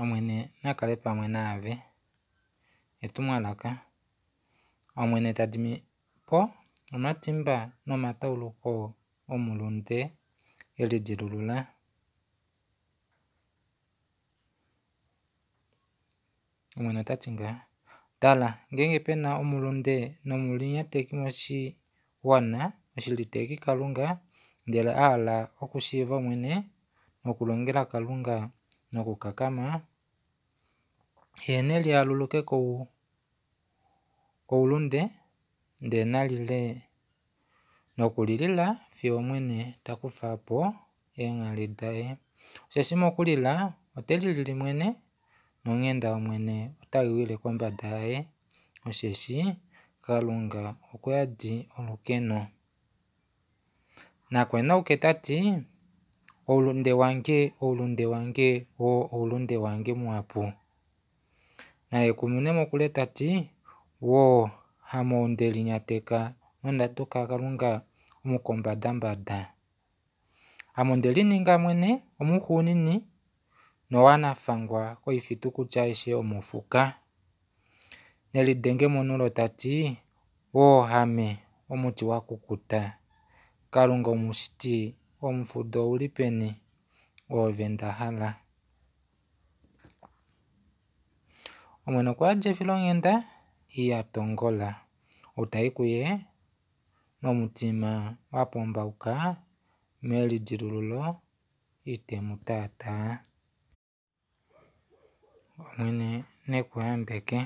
omwene nakale pamwe naave etumwalaka. Omwene tadimi po omatimba nomatawuluko omulunde elidjilulula. Omwene otati ngaa, tala ngenge pena omulunde nomulinyateki moshigwana oshiliteki Kalunga ndele ahala okushiiva mwene nokulongela Kalunga nokukakama, ye neli aluluke koulunde ndee nalile nokulilila fiyo mwene takufapo eenghali daye. Shaashi mokulila otelilile mwene nongenda yomwene otayi gwile kombanda yaye, osheshi Kalunga okweyadi olukeno. Nakwenauke tati oulunde wange wo oulunde wange muhapu. Naye kumwine mokule tati wo hamo ndelinyateka nondatoka Kalunga omukombandambanda. Amo ndelininga mwene omuhuunini nowanafangwa koifitu kutya aishe omofuka. Nelidenge monulo tati wo hame omuti wakukuta, Kalunga omushiti omufuda ouli peni oove ndahala. Omwene okwayadi efilo ongenda iyatongola, outayi kuye nomutima wapombauka melidjilululo itemu taataa. Omwene nekuyambeke.